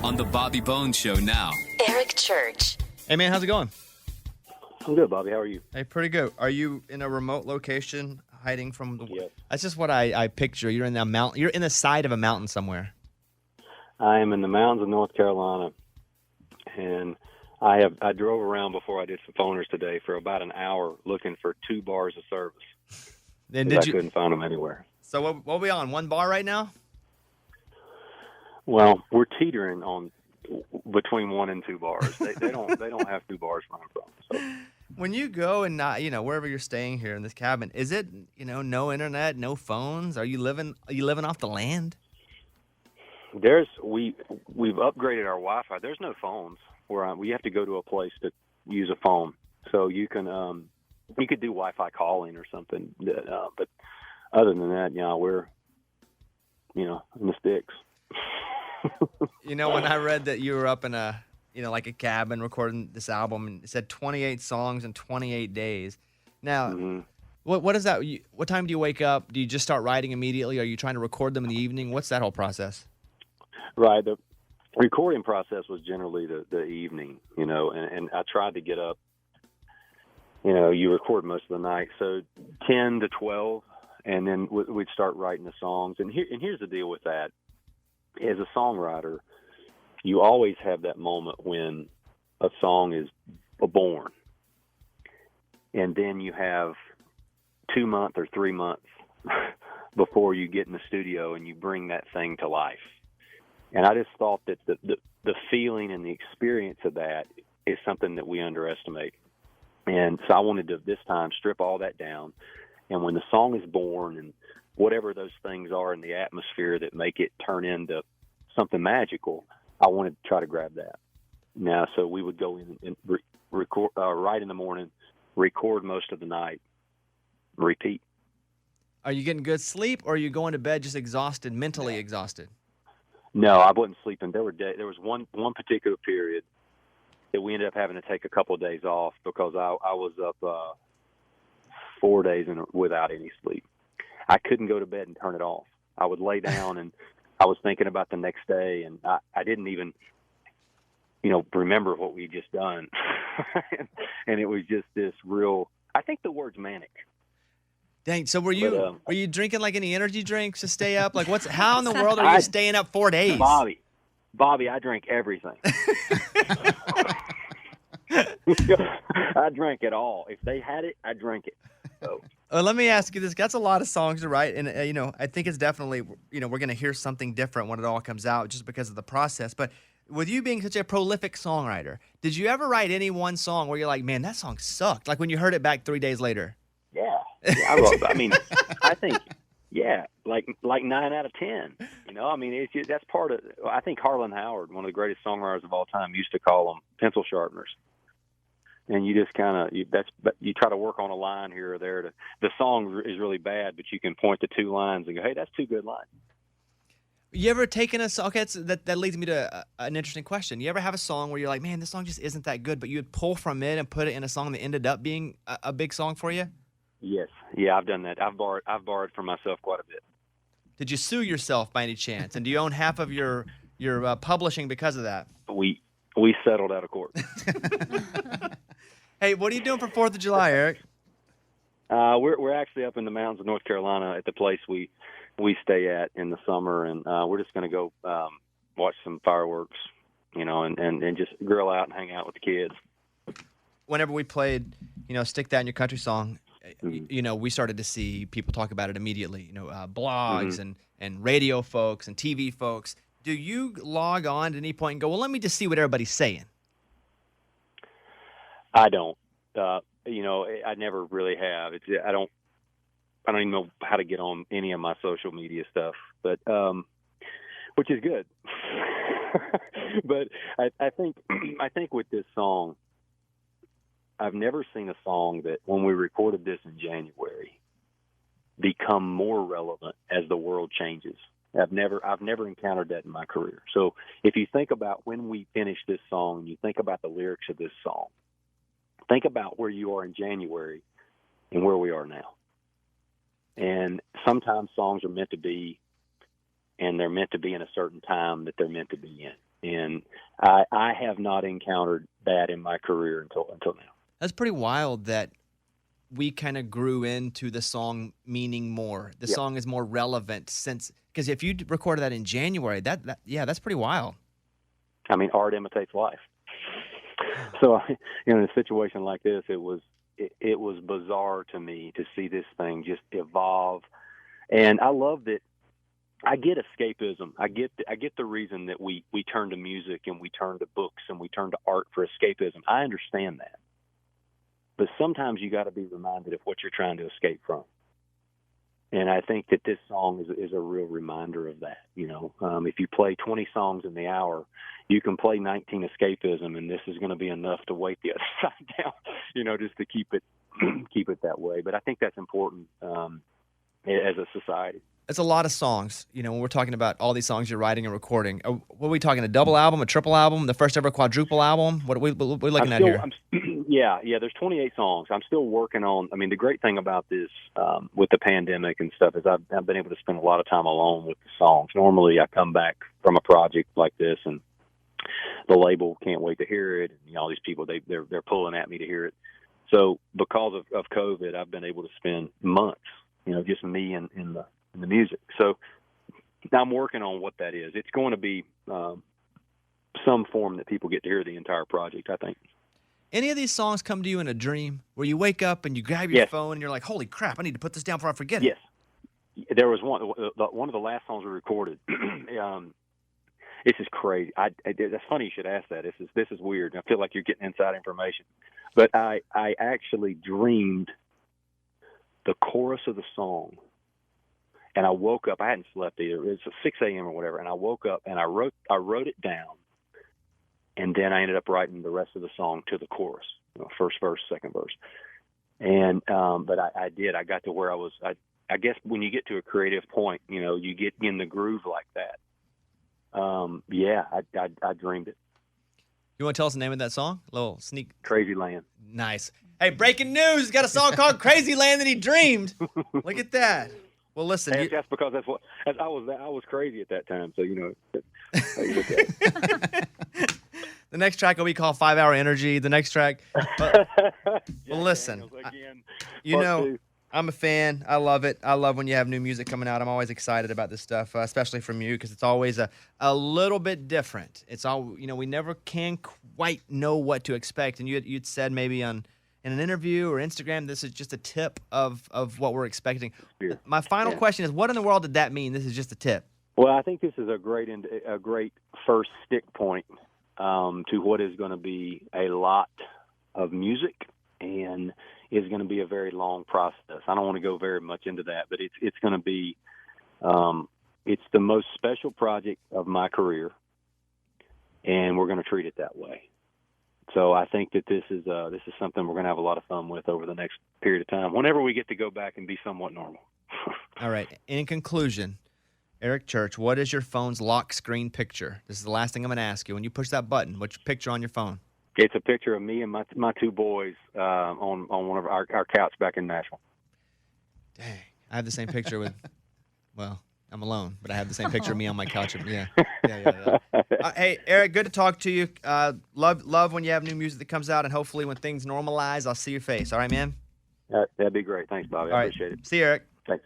on the Bobby Bones Show now. Eric Church. Hey, man, how's it going? I'm good, Bobby. How are you? Hey, pretty good. Are you in a remote location hiding from the... Yes. That's just what I picture. You're in the mountain. You're in the side of a mountain somewhere. I am in the mountains of North Carolina, and I drove around before I did some phoners today for about an hour looking for 2 bars of service. And I couldn't find them anywhere. So what are we on? 1 bar right now? Well, we're teetering on between 1 and 2 bars. They don't have 2 bars where I'm from. So. When you go and not, wherever you're staying here in this cabin, is it, no internet, no phones? Are you living off the land? We've upgraded our Wi-Fi. There's no phones we have to go to a place to use a phone. So you can you could do Wi-Fi calling or something. But other than that, we're in the sticks. When I read that you were up in a like a cabin recording this album, and it said 28 songs in 28 days. Now, what is that? What time do you wake up? Do you just start writing immediately? Are you trying to record them in the evening? What's that whole process? Right. The recording process was generally the evening, and I tried to get up, you record most of the night. So 10 to 12, and then we'd start writing the songs. And here's the deal with that. As a songwriter, you always have that moment when a song is born. And then you have 2 months or 3 months before you get in the studio and you bring that thing to life. And I just thought that the feeling and the experience of that is something that we underestimate. And so I wanted to, this time, strip all that down. And when the song is born and whatever those things are in the atmosphere that make it turn into something magical, I wanted to try to grab that. Now, so we would go in and record right in the morning, record most of the night, repeat. Are you getting good sleep, or are you going to bed just exhausted, mentally exhausted? No, I wasn't sleeping. There was one particular period that we ended up having to take a couple of days off because I was up 4 days without any sleep. I couldn't go to bed and turn it off. I would lay down and I was thinking about the next day, and I didn't even, remember what we just done. And it was just this real, I think the word's manic. Dang, so were you drinking like any energy drinks to stay up? Like how in the world are you staying up 4 days? Bobby, I drink everything. I drank it all. If they had it, I drank it. So. Let me ask you this. That's a lot of songs to write, and I think it's definitely, we're going to hear something different when it all comes out just because of the process. But with you being such a prolific songwriter, did you ever write any one song where you're like, man, that song sucked? Like when you heard it back 3 days later? Yeah, I think, like 9 out of 10. It's just, that's part of. I think Harlan Howard, one of the greatest songwriters of all time, used to call them pencil sharpeners. And you just you try to work on a line here or there. The song is really bad, but you can point to 2 lines and go, hey, that's 2 good lines. You ever taken a song? Okay, that leads me to an interesting question. You ever have a song where you're like, man, this song just isn't that good, but you would pull from it and put it in a song that ended up being a big song for you? Yes. Yeah, I've done that. I've borrowed from myself quite a bit. Did you sue yourself by any chance? And do you own half of your publishing because of that? We settled out of court. Hey, what are you doing for 4th of July, Eric? We're actually up in the mountains of North Carolina at the place we stay at in the summer, and we're just going to go watch some fireworks, and just grill out and hang out with the kids. Whenever we played, Stick That in Your Country song, we started to see people talk about it immediately, blogs and radio folks and TV folks. Do you log on at any point and go, well, let me just see what everybody's saying? I don't. I never really have. I don't even know how to get on any of my social media stuff, but which is good. But I think with this song, I've never seen a song that when we recorded this in January become more relevant as the world changes. I've never encountered that in my career. So if you think about when we finished this song, and you think about the lyrics of this song, think about where you are in January and where we are now. And sometimes songs are meant to be, and they're meant to be in a certain time that they're meant to be in. And I have not encountered that in my career until now. That's pretty wild that we kind of grew into the song meaning more. The song is more relevant since, because if you recorded that in January, that's pretty wild. I mean, art imitates life. So, in a situation like this, it was bizarre to me to see this thing just evolve. And I love that. I get escapism. I get the reason that we turn to music and we turn to books and we turn to art for escapism. I understand that. But sometimes you got to be reminded of what you're trying to escape from. And I think that this song is a real reminder of that. If you play 20 songs in the hour, you can play 19 escapism, and this is going to be enough to weight the other side down, just to keep it that way. But I think that's important as a society. It's a lot of songs. When we're talking about all these songs you're writing and recording, what are we talking, a double album, a triple album, the first ever quadruple album? What are we looking at here? Yeah, there's 28 songs. I'm still working on, the great thing about this with the pandemic and stuff is I've been able to spend a lot of time alone with the songs. Normally I come back from a project like this and the label can't wait to hear it. And, all these people, they're pulling at me to hear it. So because of COVID, I've been able to spend months, just me and the music. So I'm working on what that is. It's going to be some form that people get to hear the entire project, I think. Any of these songs come to you in a dream where you wake up and you grab your phone and you're like, holy crap, I need to put this down before I forget it? Yes. There was one of the last songs we recorded. This is crazy. That's funny you should ask that. This is weird. I feel like you're getting inside information. But I actually dreamed the chorus of the song. And I woke up. I hadn't slept either. It was 6 a.m. or whatever. And I woke up and I wrote it down. And then I ended up writing the rest of the song to the chorus, first verse, second verse. And but I did. I got to where I was. I guess when you get to a creative point, you get in the groove like that. I dreamed it. You want to tell us the name of that song? A little sneak. Crazy Land. Nice. Hey, breaking news! He's got a song called "Crazy Land" that he dreamed. Look at that. Well, listen. That's because I was crazy at that time. So The next track will be called 5 Hour Energy. The next track. Well, listen. I'm a fan. I love it. I love when you have new music coming out. I'm always excited about this stuff, especially from you, because it's always a little bit different. It's all we never can quite know what to expect. And you'd said maybe in an interview or Instagram, this is just a tip of what we're expecting. My final question is, what in the world did that mean? This is just a tip. Well, I think this is a great first stick point to what is going to be a lot of music and is going to be a very long process. I don't want to go very much into that, but it's going to be it's the most special project of my career, and we're going to treat it that way. So I think that this is something we're going to have a lot of fun with over the next period of time, whenever we get to go back and be somewhat normal. All right. In conclusion, Eric Church, what is your phone's lock screen picture? This is the last thing I'm going to ask you. When you push that button, what's your picture on your phone? It's a picture of me and my two boys on one of our couch back in Nashville. Dang. I have the same picture with, well, I'm alone, but I have the same picture of me on my couch. Yeah. Hey, Eric, good to talk to you. Love when you have new music that comes out, and hopefully when things normalize, I'll see your face. All right, man? That'd be great. Thanks, Bobby. I appreciate it. See you, Eric. Thanks.